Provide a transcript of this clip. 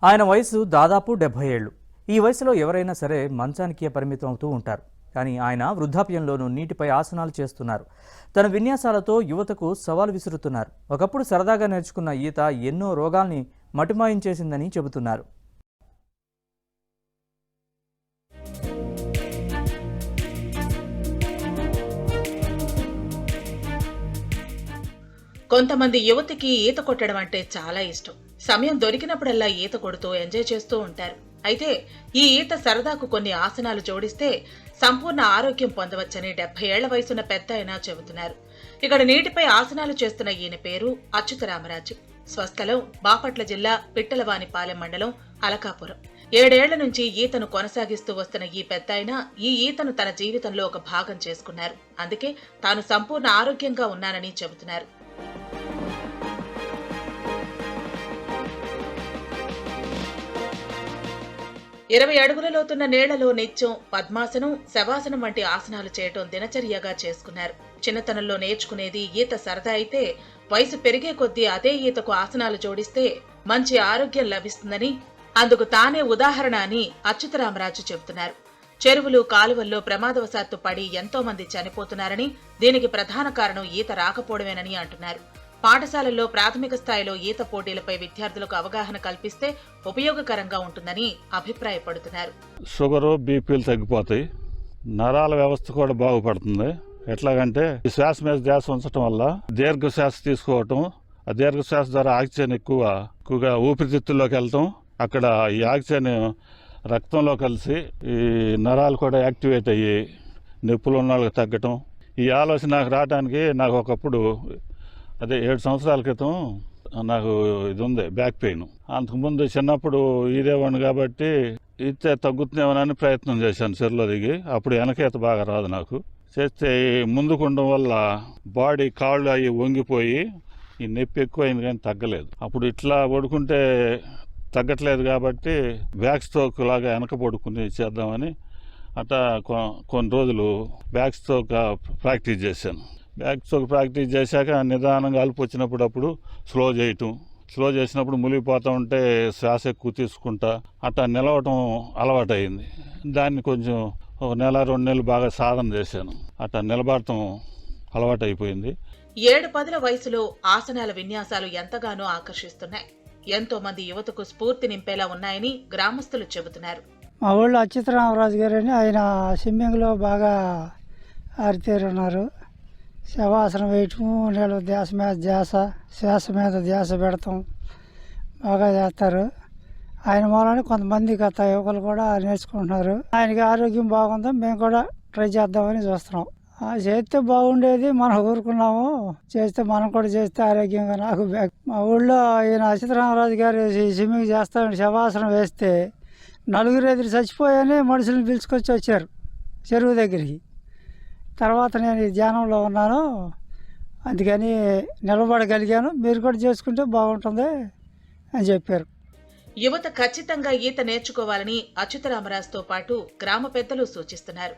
ఆయన వయసు దాదాపు 70 ఏళ్లు. ఈ వయసులో ఎవరైనా సరే మంచానికే పరిమితం అవుతూ ఉంటారు. కానీ ఆయన వృద్ధాప్యంలోనూ నీటిపై ఆసనాలు చేస్తున్నారు. తన విన్యాసాలతో యువతకు సవాల్ విసురుతున్నారు. ఒకప్పుడు సరదాగా నేర్చుకున్న ఈత ఎన్నో రోగాల్ని మటుమాయించేసిందని చెబుతున్నారు. కొంతమంది యువతికి ఈత కొట్టడం అంటే చాలా ఇష్టం. సమయం దొరికినప్పుడల్లా ఈత కొడుతూ ఎంజాయ్ చేస్తూ ఉంటారు. అయితే ఈ ఈత సరదాకు కొన్ని ఆసనాలు జోడిస్తే సంపూర్ణ ఆరోగ్యం పొందవచ్చని 70 ఏళ్ల వయసున్న పెద్ద ఆయన చెబుతున్నారు. ఇక్కడ నీటిపై ఆసనాలు చేస్తున్న ఈయన పేరు అచ్యుతరామరాజు. స్వస్థలం బాపట్ల జిల్లా పిట్టలవానిపాలెం మండలం అలకాపురం. 7 ఏళ్ల నుంచి ఈతను కొనసాగిస్తూ వస్తున్న ఈ పెద్దాయన ఈ ఈతను తన జీవితంలో ఒక భాగం చేసుకున్నారు. అందుకే తాను సంపూర్ణ ఆరోగ్యంగా ఉన్నానని చెబుతున్నారు. ఇరవై అడుగుల లోతున్న నీళ్లలో నిత్యం పద్మాసనం, శవాసనం వంటి ఆసనాలు చేయటం దినచర్యగా చేసుకున్నారు. చిన్నతనంలో నేర్చుకునేది ఈత సరదా అయితే వయసు పెరిగే కొద్దీ అదే ఈతకు ఆసనాలు జోడిస్తే మంచి ఆరోగ్యం లభిస్తుందని, అందుకు తానే ఉదాహరణ అని అచ్యుతరామరాజు చెబుతున్నారు. చెరువులు, కాలువల్లో ప్రమాదవశాత్తు పడి ఎంతో మంది చనిపోతున్నారని, దీనికి ప్రధాన కారణం ఈత రాకపోవడమేనని అంటున్నారు. పాఠశాలల్లో ప్రాథమిక స్థాయిలో ఈత పోటీలపై విద్యార్థులకు అవగాహన కల్పిస్తే ఉపయోగకరంగా ఉంటుందని అభిప్రాయపడుతున్నారు. షుగరు, బీపీలు తగ్గిపోతాయి, నరాల వ్యవస్థ కూడా బాగుపడుతుంది. ఎట్లాగంటే ఈ శ్వాస మీద ధ్యాస ఉంచడం వల్ల దీర్ఘ శ్వాస తీసుకోవటం, ఆ దీర్ఘ శ్వాస ద్వారా ఆక్సిజన్ ఎక్కువగా ఊపిరితిత్తుల్లోకి వెళ్తాం. అక్కడ ఈ ఆక్సిజన్ రక్తంలో కలిసి ఈ నరాలు కూడా యాక్టివేట్ అయ్యి నొప్పులు ఉన్న వాళ్ళకి తగ్గటం. ఈ ఆలోచన నాకు రావడానికి నాకు ఒకప్పుడు 7 సంవత్సరాల క్రితం నాకు ఇది ఉంది, బ్యాక్ పెయిన్. అంతకుముందు చిన్నప్పుడు ఈదేవాడిని కాబట్టి ఈత తగ్గుతుందేమోనని ప్రయత్నం చేశాను చెరువులో దిగి. అప్పుడు వెనకేత బాగా రాదు నాకు. చేస్తే ముందుకు ఉండడం వల్ల బాడీ, కాళ్ళు అవి వంగిపోయి ఈ నొప్పి ఎక్కువైంది కానీ తగ్గలేదు. అప్పుడు ఇట్లా పడుకుంటే తగ్గట్లేదు కాబట్టి బ్యాక్ స్ట్రోక్ లాగా వెనక పడుకుని చేద్దామని అట్లా కొన్ని రోజులు బ్యాక్ స్ట్రోక్ ప్రాక్టీస్ చేశాను. బ్యాక్ స్ట్రోక్ ప్రాక్టీస్ చేశాక నిదానంగా అలుపు వచ్చినప్పుడు స్లో చేయటం, స్లో చేసినప్పుడు మునిగిపోతూ ఉంటే శ్వాస ఎక్కువ తీసుకుంటా అట్లా నిలవటం అలవాటు అయింది. దాన్ని కొంచెం 1 నెల 2 నెలలు బాగా సాధన చేశాను. అట్లా నిలబడటం అలవాటు అయిపోయింది. 7-10 వయసులో ఆసనాల విన్యాసాలు ఎంతగానో ఆకర్షిస్తున్నాయి. ఎంతో మంది యువతకు స్ఫూర్తి నింపేలా ఉన్నాయని గ్రామస్తులు చెబుతున్నారు. మా ఊళ్ళో అచ్యుతరామరాజు గారని ఆయన స్విమ్మింగ్లో బాగా ఆరితేరున్నారు. శవాసనం వేయటము, నీళ్ళ ధ్యాస మీద ధ్యాస, శ్వాస మీద ధ్యాస పెడతాం బాగా చేస్తారు. ఆయన మూలాన్ని కొంతమంది గత యువకులు కూడా నేర్చుకుంటున్నారు. ఆయనకి ఆరోగ్యం బాగుందో మేము కూడా ట్రై చేద్దామని చూస్తున్నాం. చేస్తే బాగుండేది, మనం ఊరుకున్నాము. చేస్తే మనం కూడా చేస్తే ఆరోగ్యంగా. నాకు మా ఊళ్ళో ఈయన అచ్యుతరామరాజు గారు స్విమ్మింగ్ చేస్తామని శవాసనం వేస్తే 4 ఎదురు చచ్చిపోయాని మనుషులను పిలుచుకొచ్చి వచ్చారు చెరువు దగ్గరికి. తర్వాత నేను ఈ ధ్యానంలో ఉన్నాను, అందుకని నిలబడగలిగాను, మీరు కూడా చేసుకుంటే బాగుంటుంది అని చెప్పారు. యువత ఖచ్చితంగా ఈత నేర్చుకోవాలని అచ్యుతరామరాజుతో పాటు గ్రామ పెద్దలు సూచిస్తున్నారు.